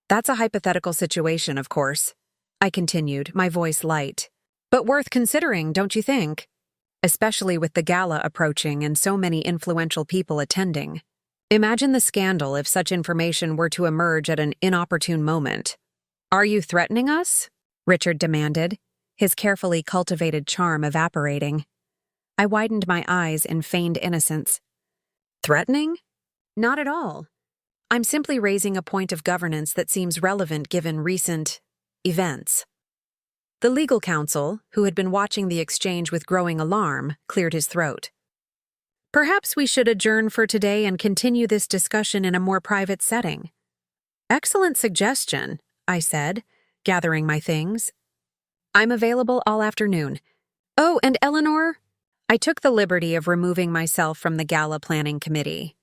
"That's a hypothetical situation, of course," I continued, my voice light. "But worth considering, don't you think? Especially with the gala approaching and so many influential people attending. Imagine the scandal if such information were to emerge at an inopportune moment." "Are you threatening us?" Richard demanded, his carefully cultivated charm evaporating. I widened my eyes in feigned innocence. "Threatening? Not at all. I'm simply raising a point of governance that seems relevant given recent events." The legal counsel, who had been watching the exchange with growing alarm, cleared his throat. "Perhaps we should adjourn for today and continue this discussion in a more private setting." "Excellent suggestion," I said, gathering my things. "I'm available all afternoon. Oh, and Eleanor?" I took the liberty of removing myself from the gala planning committee.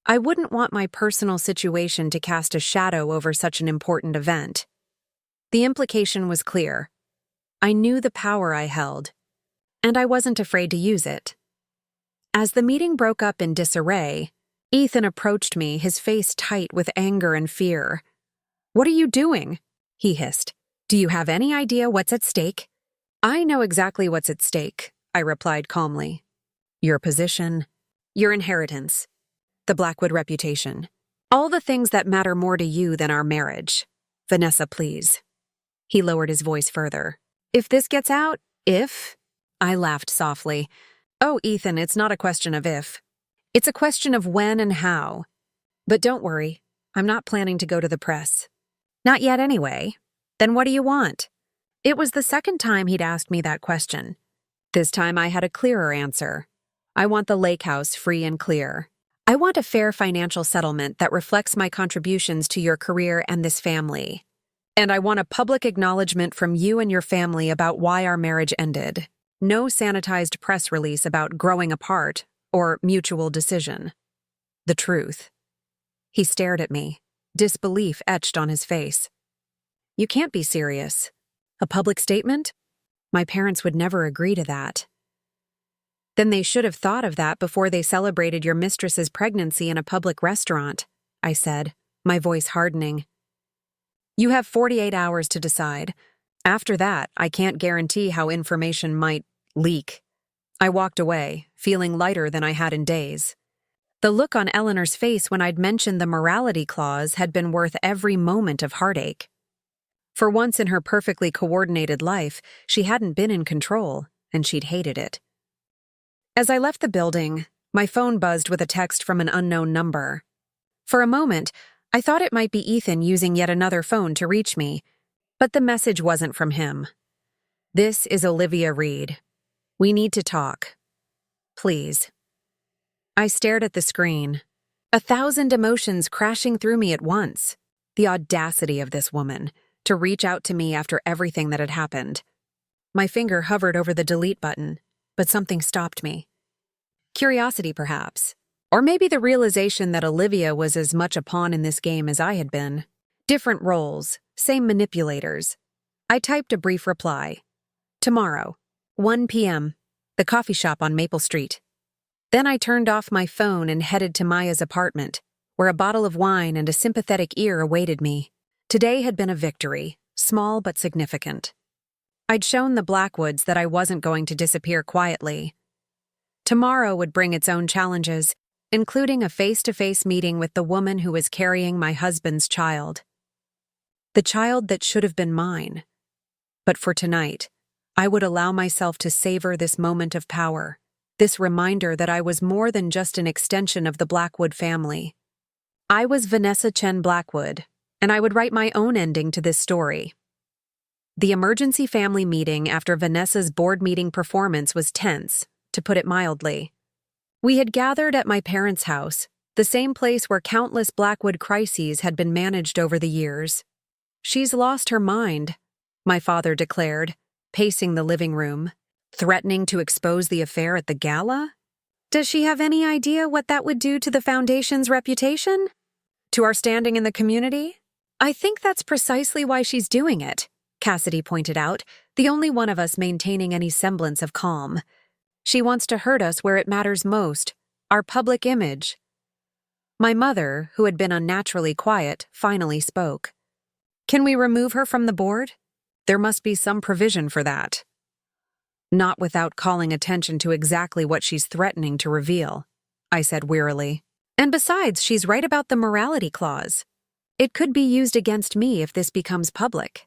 I wouldn't want my personal situation to cast a shadow over such an important event. The implication was clear. I knew the power I held, and I wasn't afraid to use it. As the meeting broke up in disarray, Ethan approached me, his face tight with anger and fear. "What are you doing?" he hissed. "Do you have any idea what's at stake?" I know exactly what's at stake, I replied calmly. Your position, your inheritance, the Blackwood reputation. All the things that matter more to you than our marriage. Vanessa, please. He lowered his voice further. If this gets out, if? I laughed softly. Oh, Ethan, it's not a question of if. It's a question of when and how. But don't worry, I'm not planning to go to the press. Not yet anyway. Then what do you want? It was the second time he'd asked me that question. This time I had a clearer answer. I want the lake house free and clear. I want a fair financial settlement that reflects my contributions to your career and this family. And I want a public acknowledgement from you and your family about why our marriage ended. No sanitized press release about growing apart or mutual decision. The truth. He stared at me, disbelief etched on his face. You can't be serious. A public statement? My parents would never agree to that. Then they should have thought of that before they celebrated your mistress's pregnancy in a public restaurant, I said, my voice hardening. You have 48 hours to decide. After that, I can't guarantee how information might leak. I walked away, feeling lighter than I had in days. The look on Eleanor's face when I'd mentioned the morality clause had been worth every moment of heartache. For once in her perfectly coordinated life, she hadn't been in control, and she'd hated it. As I left the building, my phone buzzed with a text from an unknown number. For a moment, I thought it might be Ethan using yet another phone to reach me, but the message wasn't from him. This is Olivia Reed. We need to talk. Please. I stared at the screen, 1,000 emotions crashing through me at once. The audacity of this woman, to reach out to me after everything that had happened. My finger hovered over the delete button, but something stopped me. Curiosity, perhaps. Or maybe the realization that Olivia was as much a pawn in this game as I had been. Different roles, same manipulators. I typed a brief reply. Tomorrow, 1 p.m., the coffee shop on Maple Street. Then I turned off my phone and headed to Maya's apartment, where a bottle of wine and a sympathetic ear awaited me. Today had been a victory, small but significant. I'd shown the Blackwoods that I wasn't going to disappear quietly. Tomorrow would bring its own challenges, including a face-to-face meeting with the woman who was carrying my husband's child. The child that should have been mine. But for tonight, I would allow myself to savor this moment of power, this reminder that I was more than just an extension of the Blackwood family. I was Vanessa Chen Blackwood, and I would write my own ending to this story. The emergency family meeting after Vanessa's board meeting performance was tense, to put it mildly. We had gathered at my parents' house, the same place where countless Blackwood crises had been managed over the years. She's lost her mind, my father declared, pacing the living room, threatening to expose the affair at the gala? Does she have any idea what that would do to the foundation's reputation? To our standing in the community? I think that's precisely why she's doing it, Cassidy pointed out, the only one of us maintaining any semblance of calm. She wants to hurt us where it matters most, our public image. My mother, who had been unnaturally quiet, finally spoke. Can we remove her from the board? There must be some provision for that. Not without calling attention to exactly what she's threatening to reveal, I said wearily. And besides, she's right about the morality clause. It could be used against me if this becomes public.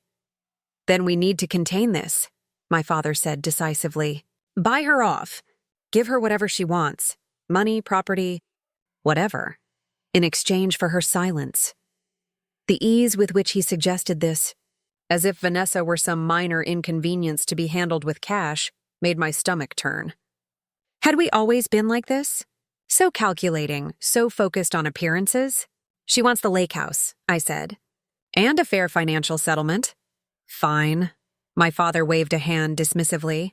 Then we need to contain this, my father said decisively. Buy her off. Give her whatever she wants. Money, property, whatever. In exchange for her silence. The ease with which he suggested this, as if Vanessa were some minor inconvenience to be handled with cash, made my stomach turn. Had we always been like this? So calculating, so focused on appearances? She wants the lake house, I said. And a fair financial settlement. Fine. My father waved a hand dismissively.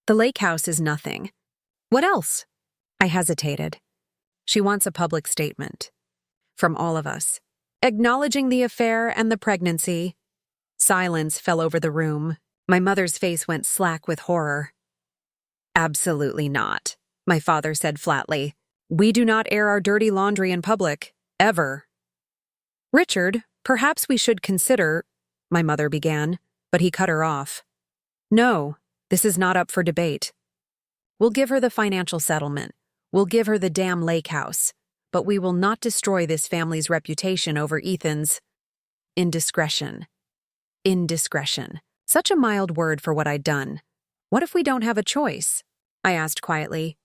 The lake house is nothing. What else? I hesitated. She wants a public statement. From all of us. Acknowledging the affair and the pregnancy. Silence fell over the room. My mother's face went slack with horror. Absolutely not, my father said flatly. We do not air our dirty laundry in public, ever. Richard, perhaps we should consider, my mother began, but he cut her off. No, This is not up for debate. We'll give her the financial settlement. We'll give her the damn lake house. But we will not destroy this family's reputation over Ethan's indiscretion. Indiscretion. Such a mild word for what I'd done. What if we don't have a choice? I asked quietly.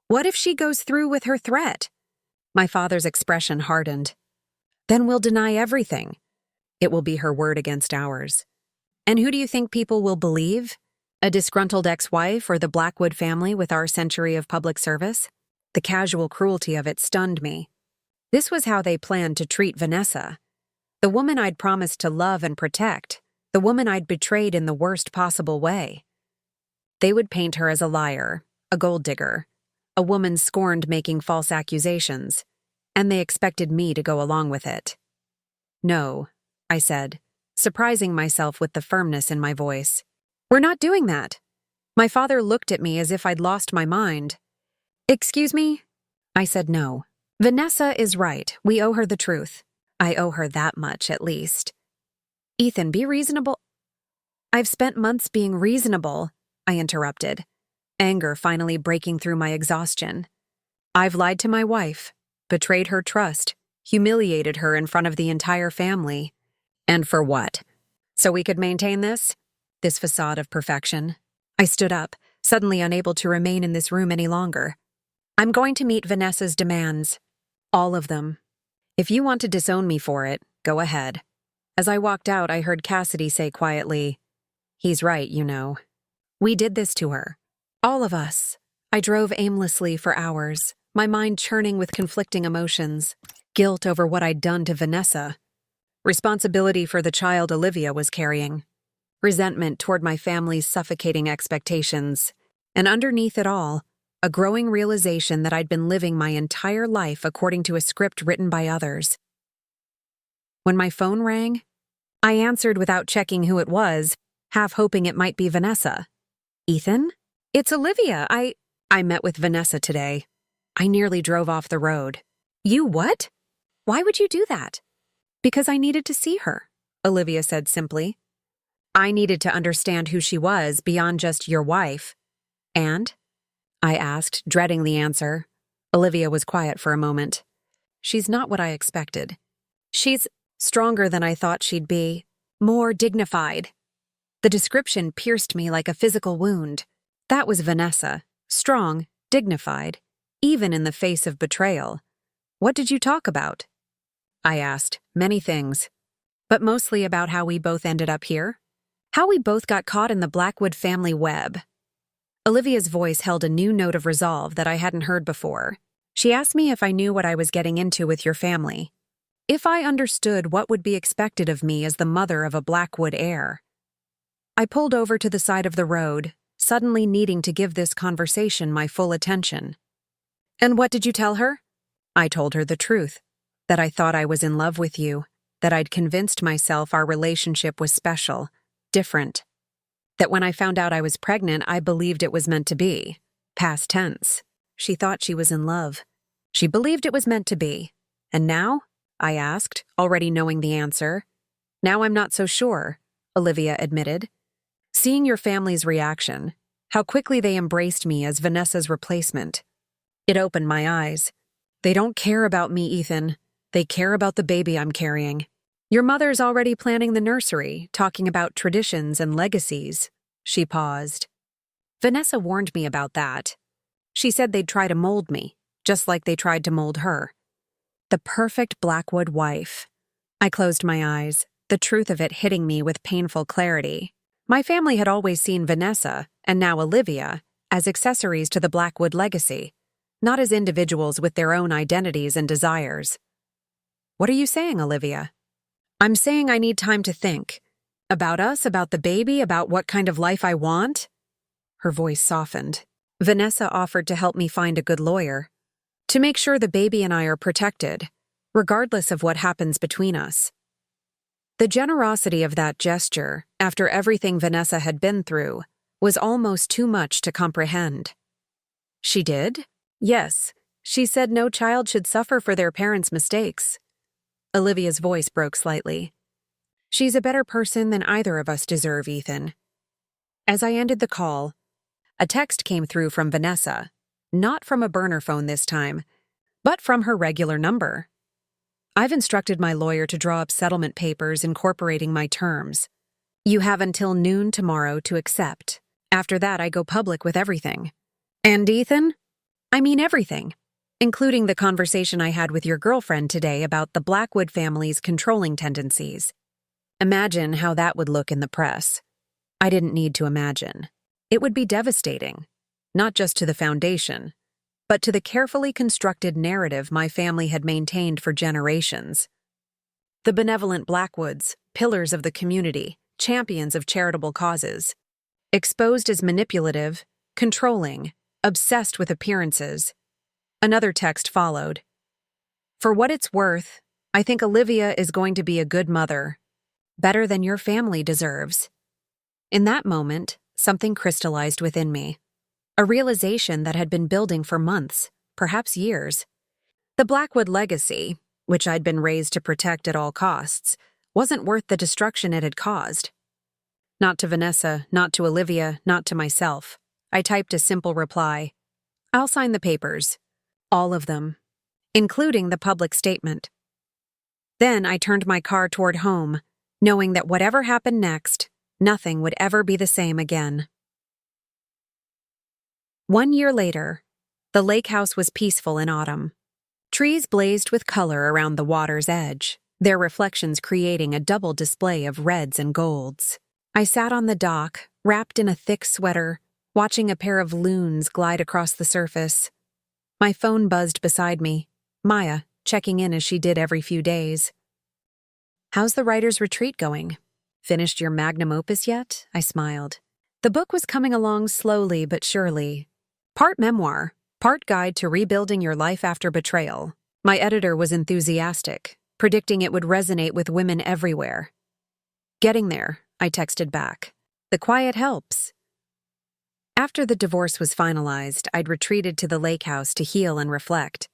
What if she goes through with her threat? My father's expression hardened. Then we'll deny everything. It will be her word against ours. And who do you think people will believe? A disgruntled ex-wife or the Blackwood family with our century of public service? The casual cruelty of it stunned me. This was how they planned to treat Vanessa. The woman I'd promised to love and protect. The woman I'd betrayed in the worst possible way. They would paint her as a liar, a gold digger, a woman scorned making false accusations, and they expected me to go along with it. No, I said, surprising myself with the firmness in my voice. We're not doing that. My father looked at me as if I'd lost my mind. Excuse me? I said no. Vanessa is right. We owe her the truth. I owe her that much, at least. Ethan, be reasonable. I've spent months being reasonable, I interrupted, anger finally breaking through my exhaustion. I've lied to my wife, betrayed her trust, humiliated her in front of the entire family. And for what? So we could maintain this facade of perfection. I stood up, suddenly unable to remain in this room any longer. I'm going to meet Vanessa's demands. All of them. If you want to disown me for it, go ahead. As I walked out, I heard Cassidy say quietly, He's right, you know. We did this to her. All of us. I drove aimlessly for hours, my mind churning with conflicting emotions. Guilt over what I'd done to Vanessa. Responsibility for the child Olivia was carrying. Resentment toward my family's suffocating expectations. And underneath it all, a growing realization that I'd been living my entire life according to a script written by others. When my phone rang, I answered without checking who it was, half hoping it might be Vanessa. Ethan? It's Olivia. I met with Vanessa today. I nearly drove off the road. You what? Why would you do that? Because I needed to see her, Olivia said simply. I needed to understand who she was beyond just your wife. And? I asked, dreading the answer. Olivia was quiet for a moment. She's not what I expected. She's stronger than I thought she'd be, more dignified. The description pierced me like a physical wound. That was Vanessa, strong, dignified, even in the face of betrayal. What did you talk about? I asked. Many things. But mostly about how we both ended up here. How we both got caught in the Blackwood family web. Olivia's voice held a new note of resolve that I hadn't heard before. She asked me if I knew what I was getting into with your family. If I understood what would be expected of me as the mother of a Blackwood heir. I pulled over to the side of the road, suddenly needing to give this conversation my full attention. And what did you tell her? I told her the truth, that I thought I was in love with you, that I'd convinced myself our relationship was special, different. That when I found out I was pregnant, I believed it was meant to be. Past tense. She thought she was in love. She believed it was meant to be. And now? I asked, already knowing the answer. Now I'm not so sure, Olivia admitted. Seeing your family's reaction, how quickly they embraced me as Vanessa's replacement. It opened my eyes. They don't care about me, Ethan. They care about the baby I'm carrying. Your mother's already planning the nursery, talking about traditions and legacies. She paused. Vanessa warned me about that. She said they'd try to mold me, just like they tried to mold her. The perfect Blackwood wife. I closed my eyes, the truth of it hitting me with painful clarity. My family had always seen Vanessa, and now Olivia, as accessories to the Blackwood legacy, not as individuals with their own identities and desires. What are you saying, Olivia? I'm saying I need time to think. About us, about the baby, about what kind of life I want? Her voice softened. Vanessa offered to help me find a good lawyer. To make sure the baby and I are protected, regardless of what happens between us. The generosity of that gesture, after everything Vanessa had been through, was almost too much to comprehend. She did? Yes. She said no child should suffer for their parents' mistakes. Olivia's voice broke slightly. She's a better person than either of us deserve, Ethan. As I ended the call, A text came through from Vanessa, not from a burner phone this time, but from her regular number. I've instructed my lawyer to draw up settlement papers incorporating my terms. You have until noon tomorrow to accept. After that, I go public with everything. And Ethan? I mean everything, including the conversation I had with your girlfriend today about the Blackwood family's controlling tendencies. Imagine how that would look in the press. I didn't need to imagine. It would be devastating, not just to the foundation, but to the carefully constructed narrative my family had maintained for generations. The benevolent Blackwoods, pillars of the community, champions of charitable causes, exposed as manipulative, controlling, obsessed with appearances. Another text followed. For what it's worth, I think Olivia is going to be a good mother, better than your family deserves. In that moment, something crystallized within me. A realization that had been building for months, perhaps years. The Blackwood legacy, which I'd been raised to protect at all costs, wasn't worth the destruction it had caused. Not to Vanessa, not to Olivia, not to myself. I typed a simple reply. I'll sign the papers. All of them. Including the public statement. Then I turned my car toward home, knowing that whatever happened next, nothing would ever be the same again. 1 year later, the lake house was peaceful in autumn. Trees blazed with color around the water's edge, their reflections creating a double display of reds and golds. I sat on the dock, wrapped in a thick sweater, watching a pair of loons glide across the surface. My phone buzzed beside me, Maya checking in as she did every few days. How's the writer's retreat going? Finished your magnum opus yet? I smiled. The book was coming along slowly but surely. Part memoir, part guide to rebuilding your life after betrayal. My editor was enthusiastic, predicting it would resonate with women everywhere. Getting there, I texted back. The quiet helps. After the divorce was finalized, I'd retreated to the lake house to heal and reflect.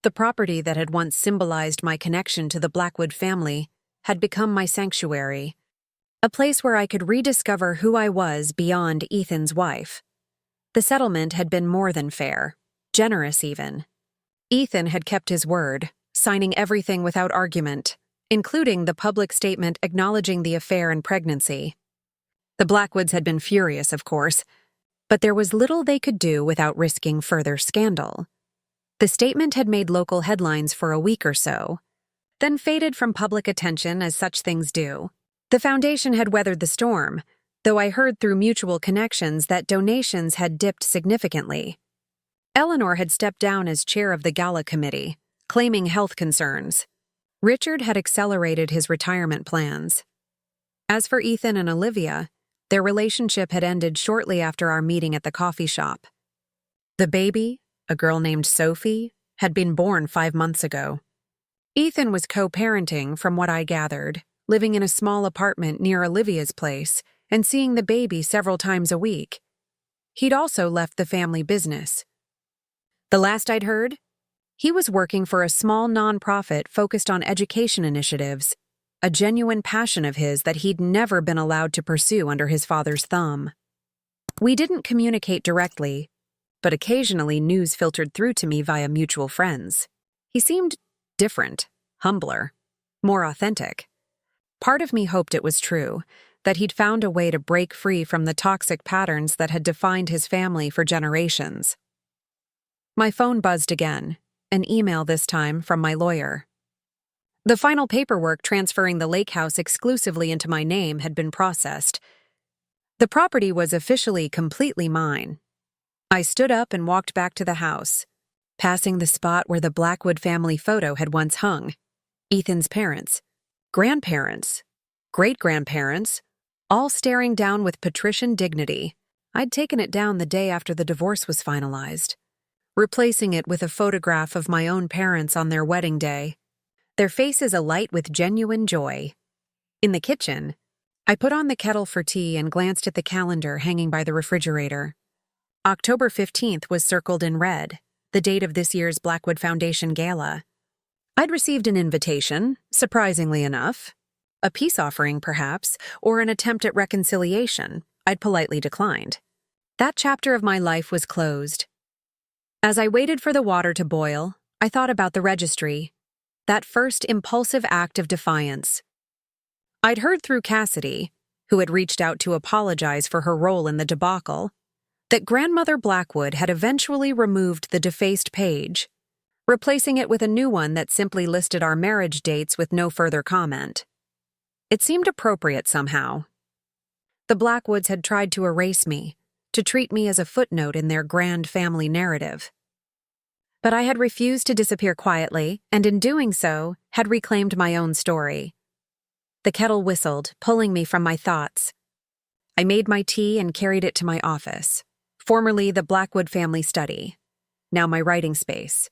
The property that had once symbolized my connection to the Blackwood family had become my sanctuary, a place where I could rediscover who I was beyond Ethan's wife. The settlement had been more than fair, generous even. Ethan had kept his word, signing everything without argument, including the public statement acknowledging the affair and pregnancy. The Blackwoods had been furious, of course, but there was little they could do without risking further scandal. The statement had made local headlines for a week or so, then faded from public attention as such things do. The foundation had weathered the storm, though I heard through mutual connections that donations had dipped significantly. Eleanor had stepped down as chair of the gala committee, claiming health concerns. Richard had accelerated his retirement plans. As for Ethan and Olivia, their relationship had ended shortly after our meeting at the coffee shop. The baby, a girl named Sophie, had been born 5 months ago. Ethan was co-parenting, from what I gathered, living in a small apartment near Olivia's place and seeing the baby several times a week. He'd also left the family business. The last I'd heard, he was working for a small nonprofit focused on education initiatives, a genuine passion of his that he'd never been allowed to pursue under his father's thumb. We didn't communicate directly, but occasionally news filtered through to me via mutual friends. He seemed different, humbler, more authentic. Part of me hoped it was true, that he'd found a way to break free from the toxic patterns that had defined his family for generations. My phone buzzed again, an email this time from my lawyer. The final paperwork transferring the lake house exclusively into my name had been processed. The property was officially completely mine. I stood up and walked back to the house, passing the spot where the Blackwood family photo had once hung. Ethan's parents, grandparents, great-grandparents, all staring down with patrician dignity. I'd taken it down the day after the divorce was finalized, replacing it with a photograph of my own parents on their wedding day, their faces alight with genuine joy. In the kitchen, I put on the kettle for tea and glanced at the calendar hanging by the refrigerator. October 15th was circled in red, the date of this year's Blackwood Foundation Gala. I'd received an invitation, surprisingly enough. A peace offering, perhaps, or an attempt at reconciliation. I'd politely declined. That chapter of my life was closed. As I waited for the water to boil, I thought about the registry, that first impulsive act of defiance. I'd heard through Cassidy, who had reached out to apologize for her role in the debacle, that Grandmother Blackwood had eventually removed the defaced page, replacing it with a new one that simply listed our marriage dates with no further comment. It seemed appropriate somehow. The Blackwoods had tried to erase me, to treat me as a footnote in their grand family narrative. But I had refused to disappear quietly, and in doing so, had reclaimed my own story. The kettle whistled, pulling me from my thoughts. I made my tea and carried it to my office, formerly the Blackwood family study, now my writing space,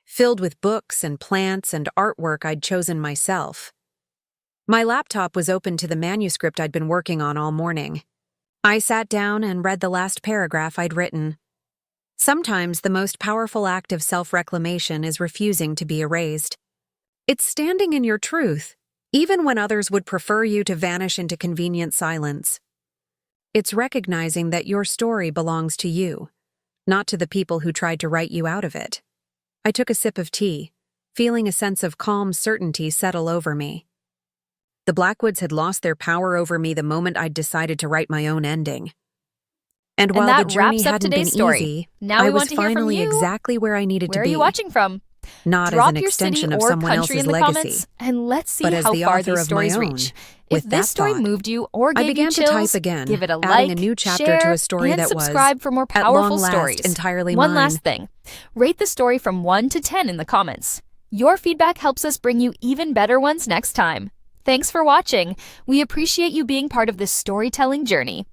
filled with books and plants and artwork I'd chosen myself. My laptop was open to the manuscript I'd been working on all morning. I sat down and read the last paragraph I'd written. Sometimes the most powerful act of self-reclamation is refusing to be erased. It's standing in your truth, even when others would prefer you to vanish into convenient silence. It's recognizing that your story belongs to you, not to the people who tried to write you out of it. I took a sip of tea, feeling a sense of calm certainty settle over me. The Blackwoods had lost their power over me the moment I'd decided to write my own ending. And while the journey hadn't been easy, I was finally exactly where I needed to be. Where are you watching from? Not as an extension of someone else's legacy, and let's see but as how the far author these of my stories own. reach. With If that this story thought, moved you or I gave began you to chills, type again, give it a adding like, a new chapter share, to a story and that subscribe was, for more at powerful long last, stories. entirely One mine. last thing. Rate the story from 1 to 10 in the comments. Your feedback helps us bring you even better ones next time. Thanks for watching. We appreciate you being part of this storytelling journey.